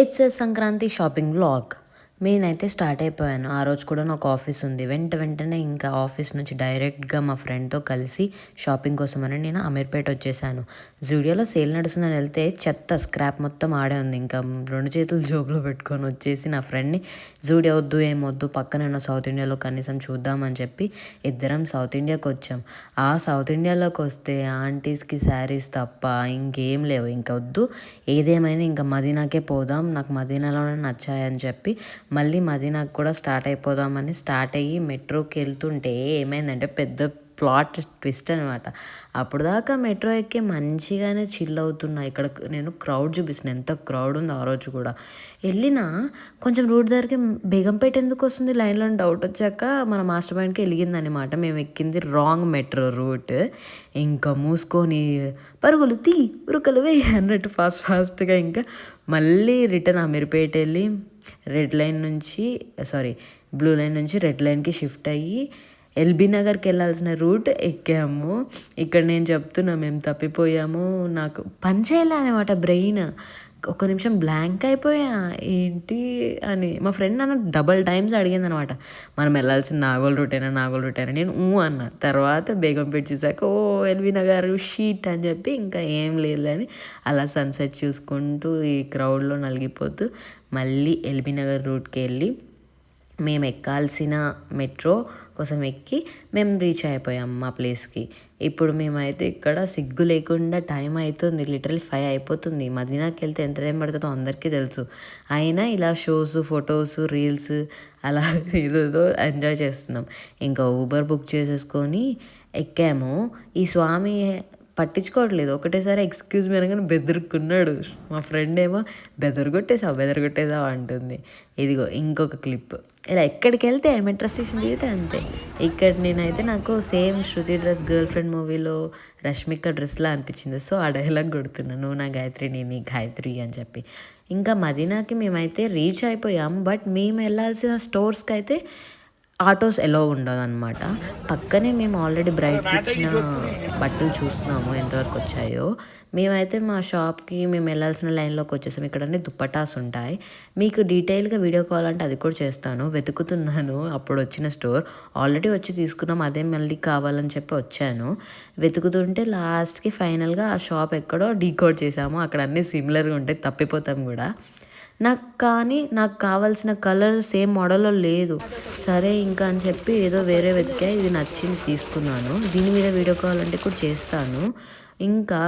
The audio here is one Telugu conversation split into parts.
It's a Sankranti shopping vlog. నేనైతే స్టార్ట్ అయిపోయాను. ఆ రోజు కూడా నాకు ఆఫీస్ ఉంది. వెంటనే ఇంకా ఆఫీస్ నుంచి డైరెక్ట్‌గా మా ఫ్రెండ్‌తో కలిసి షాపింగ్ కోసమని నేను అమీర్పేట వచ్చేసాను. జూడియోలో సేల్ నడుస్తుందని వెళ్తే చెత్త స్క్రాప్ మొత్తం ఆడే ఉంది. ఇంకా 2 చేతులు జేబులో పెట్టుకొని వచ్చేసి నా ఫ్రెండ్‌ని జూడియో వద్దు, ఏమొద్దు పక్కనే ఉన్న సౌత్ ఇండియాలో కనీసం చూద్దామని చెప్పి ఇద్దరం సౌత్ ఇండియాకి వచ్చాం. ఆ సౌత్ ఇండియాలోకి వస్తే ఆంటీస్‌కి శారీస్ తప్ప ఇంకేం లేవు. ఇంక వద్దు, ఏదేమైనా ఇంకా మదీనాకే పోదాం, నాకు మదీనాలోనే నచ్చాయని చెప్పి మళ్ళీ మదీనాకు కూడా స్టార్ట్ అయిపోదామని స్టార్ట్ అయ్యి మెట్రోకి వెళ్తుంటే ఏమైందంటే పెద్ద ప్లాట్ ట్విస్ట్ అనమాట. అప్పుడు దాకా మెట్రో ఎక్కి మంచిగానే చిల్ అవుతున్నా. ఇక్కడ నేను క్రౌడ్ చూపిస్తున్నా, ఎంత క్రౌడ్ ఉందో ఆ రోజు కూడా. వెళ్ళినా కొంచెం రూట్ దగ్గరికి బేగంపేట ఎందుకు వస్తుంది లైన్లో డౌట్ వచ్చాక మన మాస్టర్ మైండ్కి వెలిగిందనమాట. మేము ఎక్కింది రాంగ్ మెట్రో రూట్. ఇంకా మూసుకొని పరుగులు తీ ఉరుకలు వేయి అన్నట్టు ఫాస్ట్గా ఇంకా మళ్ళీ రిటర్న్ అమీర్పేట వెళ్ళి బ్లూ లైన్ నుంచి రెడ్ లైన్కి షిఫ్ట్ అయ్యి ఎల్బీ నగర్కి వెళ్ళాల్సిన రూట్ ఎక్కాము. ఇక్కడ నేను చెప్తున్నా మేము తప్పిపోయాము. నాకు పని చేయలే అనమాట బ్రెయిన్. ఒక నిమిషం బ్లాంక్ అయిపోయా, ఏంటి అని. మా ఫ్రెండ్ నన్ను డబల్ టైమ్స్ అడిగింది అనమాట, మనం వెళ్ళాల్సిన నాగోల్ రూటేనా. నేను అన్న. తర్వాత బేగంపేట చూసాక ఎల్బీ నగర్ షీట్ అని చెప్పి ఇంకా ఏం లేదని అలా సన్సెట్ చూసుకుంటూ ఈ క్రౌడ్లో నలిగిపోతూ మళ్ళీ ఎల్బీ నగర్ రూట్కి వెళ్ళి మేము ఎక్కాల్సిన మెట్రో కోసం ఎక్కి మేము రీచ్ అయిపోయాం మా ప్లేస్కి. ఇప్పుడు మేమైతే ఇక్కడ సిగ్గు లేకుండా టైం అవుతుంది, లిటరల్ 5 అయిపోతుంది. మదీనాకి వెళ్తే ఎంత టైం పడుతుందో అందరికీ తెలుసు. అయినా ఇలా షోస్, ఫొటోస్, రీల్స్ అలా ఏదేదో ఎంజాయ్ చేస్తున్నాం. ఇంకా ఊబర్ బుక్ చేసేసుకొని ఎక్కాము. ఈ స్వామి పట్టించుకోవట్లేదు, ఒకటేసారి ఎక్స్క్యూజ్ మీ అనగానే బెదురుకున్నాడు. మా ఫ్రెండ్ ఏమో బెదరగొట్టేసావు అంటుంది. ఇదిగో ఇంకొక క్లిప్. ఇలా ఎక్కడికి వెళ్తే మెట్రో స్టేషన్ దిగితే అంతే. ఇక్కడ నేనైతే నాకు సేమ్ శృతి డ్రెస్ గర్ల్ ఫ్రెండ్ మూవీలో రష్మిక డ్రెస్లా అనిపించింది. సో ఆ డైలాగ్ కొడుతున్నాను, నువ్వు నా గాయత్రి, నేను నీ గాయత్రి అని చెప్పి. ఇంకా మదీనాకి మేమైతే రీచ్ అయిపోయాం. బట్ మేము వెళ్ళాల్సిన స్టోర్స్కి అయితే ఆటోస్ ఎలా ఉండదు అనమాట. పక్కనే మేము ఆల్రెడీ బ్రైడ్కి ఇచ్చిన బట్టలు చూస్తున్నాము ఎంతవరకు వచ్చాయో. మేమైతే మా షాప్కి మేము వెళ్ళాల్సిన లైన్లోకి వచ్చేసాం. ఇక్కడ అన్ని దుప్పటాస్ ఉంటాయి. మీకు డీటెయిల్గా వీడియో కావాలంటే అది కూడా చేస్తాను. వెతుకుతున్నాను అప్పుడు వచ్చిన స్టోర్. ఆల్రెడీ వచ్చి తీసుకున్నాం, అదే మళ్ళీ కావాలని చెప్పి వచ్చాను. వెతుకుతుంటే లాస్ట్కి ఫైనల్గా ఆ షాప్ ఎక్కడో డీకోడ్ చేసాము. అక్కడ అన్నీ సిమిలర్గా ఉంటాయి, తప్పిపోతాం కూడా. నాకు కావాల్సిన కలర్ సేమ్ మోడల్లో లేదు. సరే ఇంకా అని చెప్పి ఏదో వేరే వెతికా, ఇది నచ్చింది తీసుకున్నాను. దీని మీద వీడియో కావాలంటే కూడా చేస్తాను. ఇంకా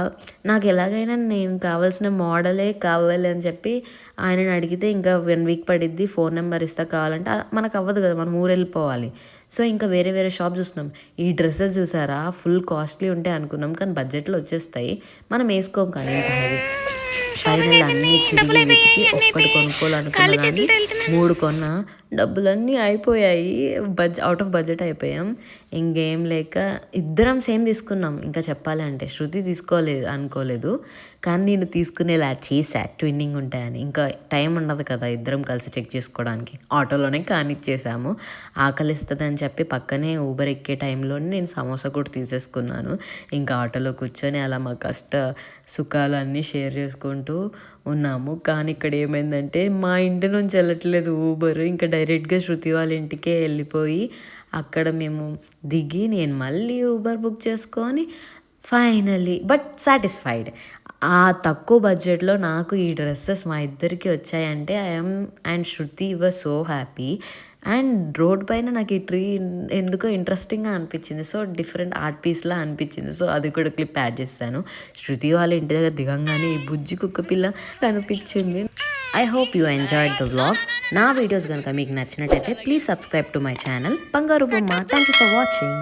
నాకు ఎలాగైనా నేను కావాల్సిన మోడలే కావాలి అని చెప్పి ఆయనని అడిగితే ఇంకా 1 వీక్ పడిద్ది, ఫోన్ నెంబర్ ఇస్తా కావాలంటే. మనకు అవ్వదు కదా, మనం ఊరు వెళ్ళిపోవాలి. సో ఇంకా వేరే షాప్ చూస్తున్నాం. ఈ డ్రెస్సెస్ చూసారా, ఫుల్ కాస్ట్లీ ఉంటాయి అనుకున్నాం, కానీ బడ్జెట్లో వచ్చేస్తాయి. మనం వేసుకోం కానీ ఇంత హెవీ. ఫైనల్ అన్నీ తిరిగి వెతికి ఒక్కటి కొనుక్కోవాలనుకున్న దాన్ని 3 కొన్నా. డబ్బులన్నీ అయిపోయాయి, అవుట్ ఆఫ్ బడ్జెట్ అయిపోయాం. ఇంకేం లేక ఇద్దరం సేమ్ తీసుకున్నాం. ఇంకా చెప్పాలి అంటే శృతి అనుకోలేదు, కానీ నేను తీసుకునేలా చేసా, ట్విన్నింగ్ ఉంటాయని. ఇంకా టైం ఉండదు కదా ఇద్దరం కలిసి చెక్ చేసుకోవడానికి, ఆటోలోనే కానిచ్చేసాము. ఆకలిస్తుంది అని చెప్పి పక్కనే ఊబర్ ఎక్కే టైంలోనే నేను సమోసా కూడా తీసేసుకున్నాను. ఇంకా ఆటోలో కూర్చొని అలా మా కష్ట సుఖాలన్నీ షేర్ చేసుకుంటూ ఉన్నాము. కానీ ఇక్కడ ఏమైందంటే మా ఇంటి నుంచి వెళ్ళట్లేదు ఊబర్, ఇంకా డైరెక్ట్గా శృతి వాళ్ళ ఇంటికే వెళ్ళిపోయి అక్కడ మేము దిగి నేను మళ్ళీ ఊబర్ బుక్ చేసుకొని ఫైనల్లీ బట్ సాటిస్ఫైడ్. ఆ తక్కువ బడ్జెట్లో నాకు ఈ డ్రెస్సెస్ మా ఇద్దరికి వచ్చాయంటే I'm and Shruti were so happy. And road పైన నాకు ఈ ట్రీ ఎందుకో ఇంట్రెస్టింగ్గా అనిపించింది. సో డిఫరెంట్ ఆర్ట్ పీస్లా అనిపించింది. సో అది కూడా క్లిప్ యాడ్ చేస్తాను. శృతి వాళ్ళ ఇంటి దగ్గర దిగంగానే ఈ బుజ్జి కుక్క పిల్ల కనిపించింది. I hope you enjoyed the vlog. నా వీడియోస్ కనుక మీకు నచ్చినట్టయితే please subscribe to my channel బంగారు బొమ్మ. Thank you for watching.